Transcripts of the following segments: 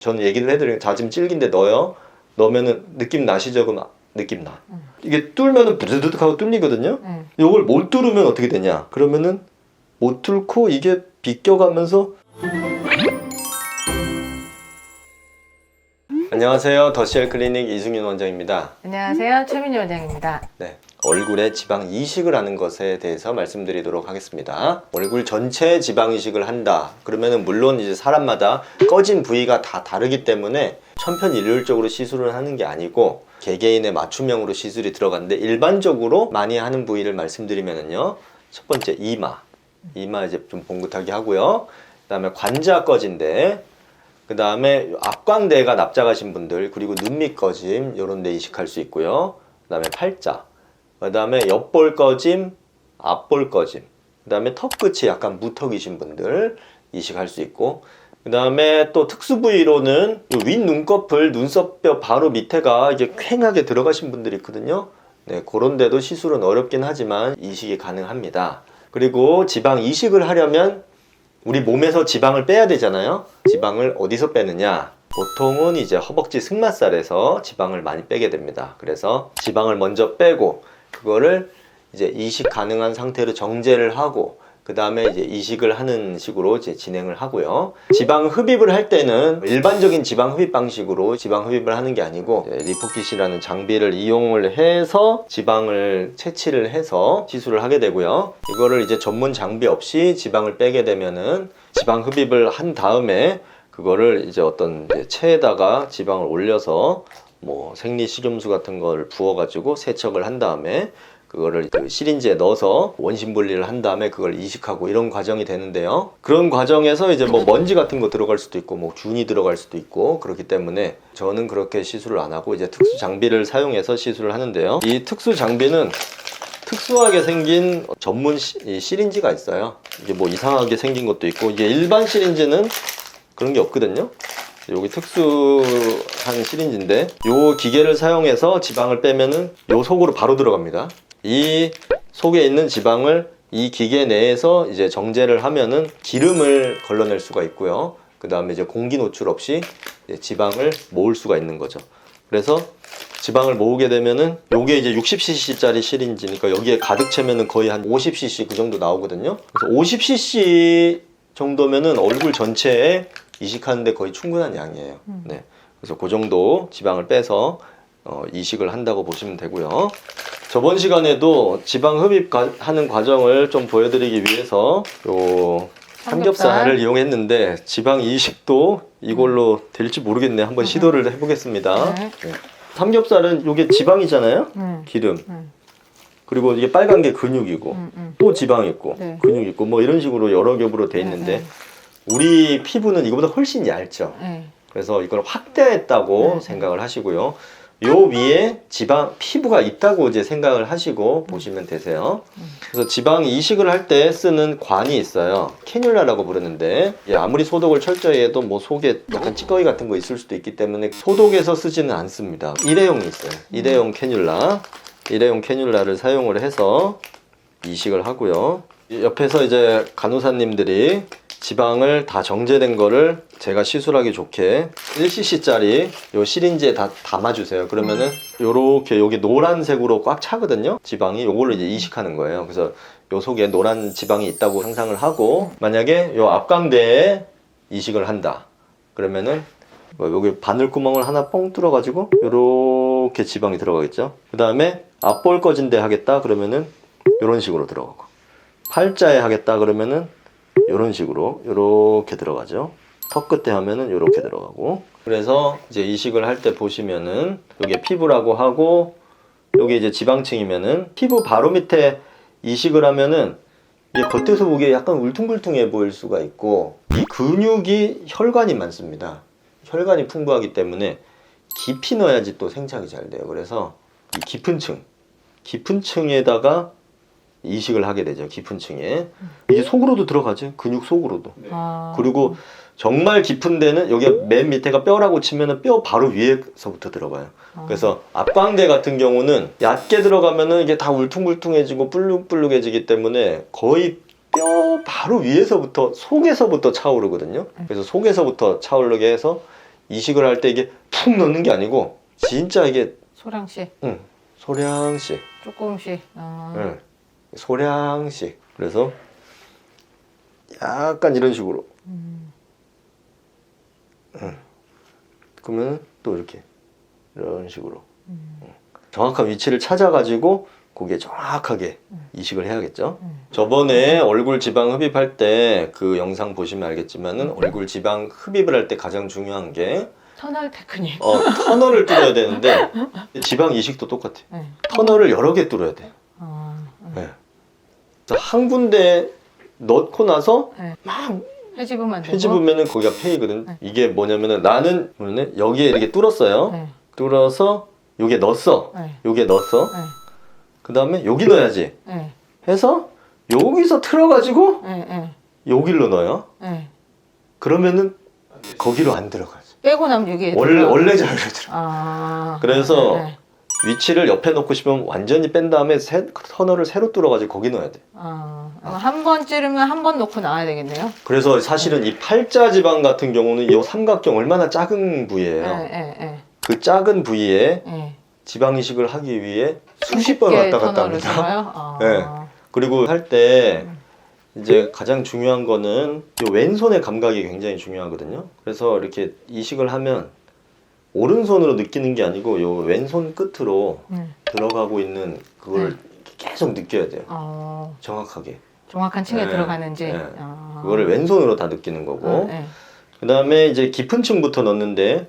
저는 얘기를 해드려요. 다짐 질긴데 넣어요. 넣으면은 느낌 나시죠? 그럼 느낌 나. 이게 뚫면은 부드득 하고 뚫리거든요. 이걸 못 뚫으면 어떻게 되냐? 그러면은 못 뚫고 이게 비껴가면서. 안녕하세요. 더시엘 클리닉 이승윤 원장입니다. 안녕하세요. 최민희 원장입니다. 네, 얼굴에 지방 이식을 하는 것에 대해서 말씀드리도록 하겠습니다. 얼굴 전체 지방 이식을 한다. 그러면은 물론 이제 사람마다 꺼진 부위가 다 다르기 때문에 천편일률적으로 시술을 하는 게 아니고 개개인의 맞춤형으로 시술이 들어가는데, 일반적으로 많이 하는 부위를 말씀드리면은요, 첫 번째 이마 이제 좀 봉긋하게 하고요. 그 다음에 관자 꺼진데, 그 다음에 앞광대가 납작하신 분들, 그리고 눈 밑 꺼짐 이런 데 이식할 수 있고요. 그 다음에 팔자, 그 다음에 옆볼 꺼짐, 앞볼 꺼짐, 그 다음에 턱 끝이 약간 무턱이신 분들 이식할 수 있고, 그 다음에 또 특수 부위로는 윗 눈꺼풀, 눈썹뼈 바로 밑에가 이제 퀭하게 들어가신 분들이 있거든요. 네, 그런 데도 시술은 어렵긴 하지만 이식이 가능합니다. 그리고 지방 이식을 하려면 우리 몸에서 지방을 빼야 되잖아요. 지방을 어디서 빼느냐? 보통은 이제 허벅지 승마살에서 지방을 많이 빼게 됩니다. 그래서 지방을 먼저 빼고 그거를 이제 이식 가능한 상태로 정제를 하고, 그 다음에 이제 이식을 하는 식으로 이제 진행을 하고요. 지방 흡입을 할 때는 일반적인 지방 흡입 방식으로 지방 흡입을 하는 게 아니고 리포킷이라는 장비를 이용을 해서 지방을 채취를 해서 시술을 하게 되고요. 이거를 이제 전문 장비 없이 지방을 빼게 되면은 지방 흡입을 한 다음에 그거를 이제 어떤 체에다가 지방을 올려서 뭐 생리식염수 같은 걸 부어가지고 세척을 한 다음에 그거를 그 시린지에 넣어서 원심 분리를 한 다음에 그걸 이식하고 이런 과정이 되는데요. 그런 과정에서 이제 뭐 먼지 같은 거 들어갈 수도 있고 뭐 균이 들어갈 수도 있고 그렇기 때문에 저는 그렇게 시술을 안 하고 이제 특수 장비를 사용해서 시술을 하는데요. 이 특수 장비는 특수하게 생긴 전문 시린지가 있어요. 이게 뭐 이상하게 생긴 것도 있고, 이게 일반 시린지는 그런 게 없거든요. 여기 특수한 시린지인데, 요 기계를 사용해서 지방을 빼면은 요 속으로 바로 들어갑니다. 이 속에 있는 지방을 이 기계 내에서 이제 정제를 하면은 기름을 걸러낼 수가 있고요. 그 다음에 이제 공기 노출 없이 지방을 모을 수가 있는 거죠. 그래서 지방을 모으게 되면은 요게 이제 60cc 짜리 시린지니까 여기에 가득 채면은 거의 한 50cc 그 정도 나오거든요. 그래서 50cc 정도면은 얼굴 전체에 이식하는데 거의 충분한 양이에요. 네. 그래서 그 정도 지방을 빼서 이식을 한다고 보시면 되고요. 저번 시간에도 지방 흡입하는 과정을 좀 보여드리기 위해서 요 삼겹살을 이용했는데, 지방 이식도 이걸로 될지 모르겠네. 한번 시도를 해보겠습니다. 네. 삼겹살은 이게 지방이잖아요. 기름. 그리고 이게 빨간 게 근육이고 또 지방 있고 근육 있고 뭐 이런 식으로 여러 겹으로 돼 있는데, 우리 피부는 이거보다 훨씬 얇죠. 그래서 이걸 확대했다고 생각을 하시고요. 요 위에 지방 피부가 있다고 이제 생각을 하시고 보시면 되세요. 그래서 지방 이식을 할 때 쓰는 관이 있어요. 캐뉼라라고 부르는데, 아무리 소독을 철저히 해도 뭐 속에 약간 찌꺼기 같은 거 있을 수도 있기 때문에 소독해서 쓰지는 않습니다. 일회용이 있어요. 일회용 캐뉼라를 사용을 해서 이식을 하고요. 옆에서 이제 간호사님들이 지방을 다 정제된 거를 제가 시술하기 좋게 1cc 짜리 요 시린지에 다 담아주세요. 그러면은 요렇게 여기 노란색으로 꽉 차거든요. 지방이 요걸로 이제 이식하는 거예요. 그래서 요 속에 노란 지방이 있다고 상상을 하고, 만약에 요 앞광대에 이식을 한다 그러면은 뭐 여기 바늘구멍을 하나 뻥 뚫어 가지고 요렇게 지방이 들어가겠죠. 그 다음에 앞볼 꺼진 데 하겠다 그러면은 요런 식으로 들어가고, 팔자에 하겠다 그러면은 이런 식으로 이렇게 들어가죠. 턱 끝에 하면은 이렇게 들어가고. 그래서 이제 이식을 할 때 보시면은 이게 피부라고 하고, 여기 이제 지방층이면은 피부 바로 밑에 이식을 하면은 이게 겉에서 보기에 약간 울퉁불퉁해 보일 수가 있고, 이 근육이 혈관이 많습니다. 혈관이 풍부하기 때문에 깊이 넣어야지 또 생착이 잘 돼요. 그래서 이 깊은 층에다가 이식을 하게 되죠. 깊은 층에. 이게 속으로도 들어가죠. 근육 속으로도. 그리고 정말 깊은 데는 여기 맨 밑에가 뼈라고 치면은 뼈 바로 위에서부터 들어가요. 그래서 앞광대 같은 경우는 얕게 들어가면은 이게 다 울퉁불퉁해지고 불룩불룩해지기 때문에 거의 뼈 바로 위에서부터 속에서부터 차오르거든요. 그래서 속에서부터 차오르게 해서 이식을 할 때 이게 푹 넣는 게 아니고 진짜 이게 소량씩, 소량씩, 조금씩. 소량씩. 그래서 약간 이런 식으로. 그러면 또 이렇게 이런 식으로 정확한 위치를 찾아가지고 고기에 정확하게 이식을 해야겠죠. 저번에 얼굴 지방 흡입할 때 그 영상 보시면 알겠지만은 얼굴 지방 흡입을 할 때 가장 중요한 게 터널 테크닉. 터널을 뚫어야 되는데 지방 이식도 똑같아요. 네. 터널을 여러 개 뚫어야 돼. 네. 그래서 한 군데 넣고 나서 네. 막 해집으면 되고. 해집으면은 거기가 페이거든. 네. 이게 뭐냐면은 나는 여기에 이렇게 뚫었어요. 네. 뚫어서 여기에 넣었어. 네. 여기에 넣었어. 네. 그 다음에 여기 넣어야지. 네. 해서 여기서 틀어가지고 네. 네. 여기로 넣어요. 네. 그러면은 거기로 안 들어가지. 빼고 나면 여기에. 원래 자리로 들어. 그래서 네. 위치를 옆에 놓고 싶으면 완전히 뺀 다음에 터널을 새로 뚫어가지고 거기 넣어야 돼. 한 번 찌르면 한 번 놓고 나와야 되겠네요. 그래서 사실은 이 팔자 지방 같은 경우는 이 삼각형 얼마나 작은 부위예요. 네. 그 작은 부위에 네. 지방 이식을 하기 위해 수십 번 왔다 갔다 합니다. 네. 그리고 할 때 이제 가장 중요한 거는 이 왼손의 감각이 굉장히 중요하거든요. 그래서 이렇게 이식을 하면 오른손으로 느끼는 게 아니고 이 왼손 끝으로 들어가고 있는 그걸 계속 느껴야 돼요. 정확하게. 정확한 층에 들어가는지. 네. 그거를 왼손으로 다 느끼는 거고. 그 다음에 이제 깊은 층부터 넣는데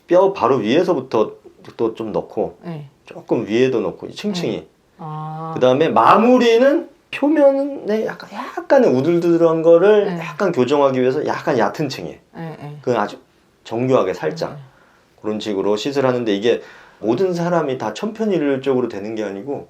뼈 바로 위에서부터 또 좀 넣고 조금 위에도 넣고 층층이. 그 다음에 마무리는 표면에 약간의 우들두들한 거를 약간 교정하기 위해서 약간 얕은 층에. 그 아주 정교하게 살짝 그런 식으로 시술하는데 이게 모든 사람이 다 천편일률적으로 되는 게 아니고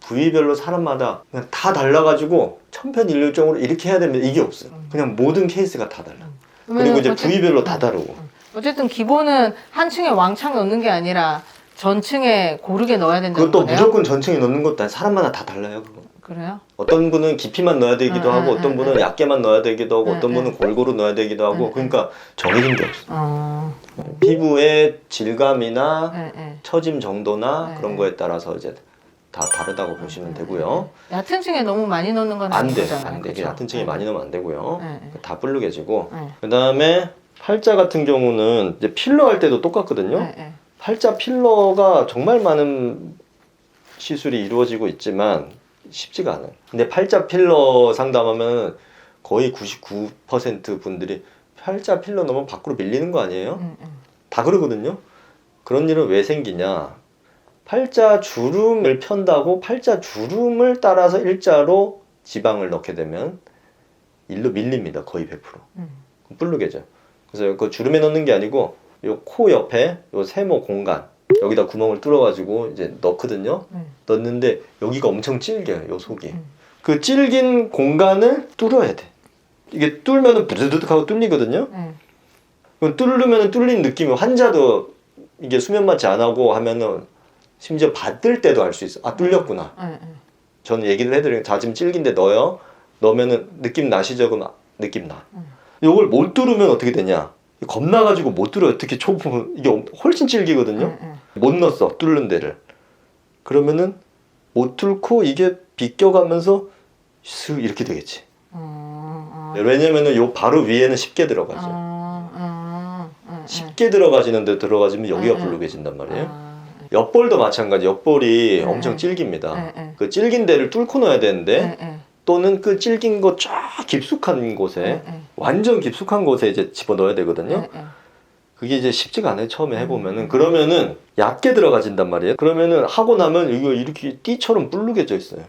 부위별로 사람마다 그냥 다 달라가지고 천편일률적으로 이렇게 해야 되면 이게 없어요. 그냥 모든 케이스가 다 달라. 그리고 이제 부위별로 다 다르고. 어쨌든 기본은 한 층에 왕창 넣는 게 아니라 전 층에 고르게 넣어야 된다는 그것도 거네요? 무조건 전층에 넣는 것도 아니고 사람마다 다 달라요. 그거. 그래요? 어떤 분은 깊이만 넣어야 되기도 하고 어떤 분은 얇게만 넣어야 되기도 하고 어떤 분은 골고루 넣어야 되기도 하고 그러니까 정해진 게 없어. 피부의 질감이나 처짐 정도나 그런 거에 따라서 이제 다 다르다고 보시면 되고요. 얕은 층에 너무 많이 넣는 건 안 돼, 아니잖아요. 안 돼. 그쵸? 얕은 층에 많이 넣으면 안 되고요. 다 불룩해지고. 네. 그 다음에 팔자 같은 경우는 이제 필러 할 때도 똑같거든요. 팔자 필러가 정말 많은 시술이 이루어지고 있지만 쉽지가 않아요. 근데 팔자 필러 상담하면 거의 99% 분들이 팔자 필러 넣으면 밖으로 밀리는 거 아니에요? 다 그러거든요. 그런 일은 왜 생기냐? 팔자 주름을 편다고 팔자 주름을 따라서 일자로 지방을 넣게 되면 일로 밀립니다. 거의 100%. 불룩해져. 그래서 그 주름에 넣는 게 아니고 요 코 옆에 요 세모 공간 여기다 구멍을 뚫어가지고 이제 넣거든요. 넣는데 여기가 엄청 질겨요. 요 속이. 그 질긴 공간을 뚫어야 돼. 이게 뚫면은 부드득 하고 뚫리거든요. 그럼 뚫으면은 뚫린 느낌이 환자도 이게 수면 마취 안 하고 하면은 심지어 받을 때도 알 수 있어. 아 뚫렸구나. 저는 얘기를 해드려요. 자 지금 질긴데 넣어요. 넣으면은 느낌 나시죠? 그럼 느낌 나. 이걸 못 뚫으면 어떻게 되냐? 겁나가지고 못 뚫어요. 특히 초보면 이게 훨씬 질기거든요. 못 넣었어 뚫는 데를. 그러면은 못 뚫고 이게 비껴가면서 슥 이렇게 되겠지. 왜냐면은 요 바로 위에는 쉽게 들어가죠. 쉽게 들어가지는데 들어가지면 여기가 불룩해진단 말이에요. 옆볼도 마찬가지. 옆볼이 엄청 질깁니다. 그 질긴 데를 뚫고 넣어야 되는데 또는 그 질긴 거 쫙 깊숙한 곳에 완전 깊숙한 곳에 이제 집어 넣어야 되거든요. 그게 이제 쉽지가 않아요. 처음에 해보면은. 그러면은 얕게 들어가진단 말이에요. 그러면은 하고 나면 이거 이렇게 띠처럼 불룩해져 있어요.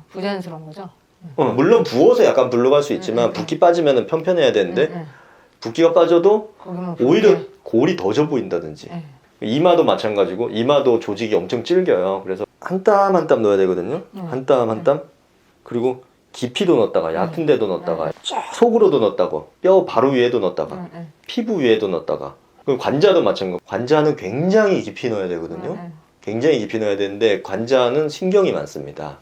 부자연스러운 거죠? 물론 부어서 약간 불룩할 수 있지만 붓기 빠지면은 편편해야 되는데 붓기가 빠져도 오히려 골이 더 져 보인다든지. 이마도 마찬가지고 이마도 조직이 엄청 질겨요. 그래서 한 땀 한 땀 넣어야 되거든요. 한 땀 한 땀. 그리고 깊이도 넣었다가 얕은 데도 넣었다가 쫙 속으로도 넣었다고 뼈 바로 위에도 넣었다가 피부 위에도 넣었다가 그리고 관자도 마찬가지고 관자는 굉장히 깊이 넣어야 되거든요. 굉장히 깊이 넣어야 되는데 관자는 신경이 많습니다.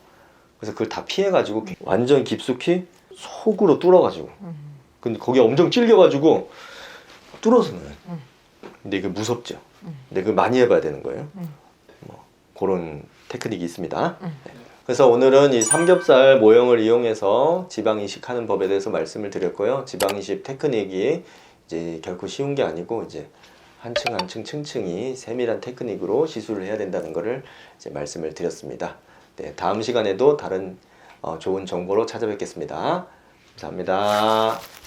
그래서 그걸 다 피해가지고 완전 깊숙이 속으로 뚫어가지고 근데 거기 엄청 찔겨가지고 뚫어서 넣어요. 근데 이거 무섭죠. 근데 그거 많이 해봐야 되는 거예요. 뭐 그런 테크닉이 있습니다. 네. 그래서 오늘은 이 삼겹살 모형을 이용해서 지방 이식하는 법에 대해서 말씀을 드렸고요. 지방 이식 테크닉이 이제 결코 쉬운 게 아니고 이제 한층 한층 층층이 세밀한 테크닉으로 시술을 해야 된다는 것을 이제 말씀을 드렸습니다. 네, 다음 시간에도 다른 좋은 정보로 찾아뵙겠습니다. 감사합니다.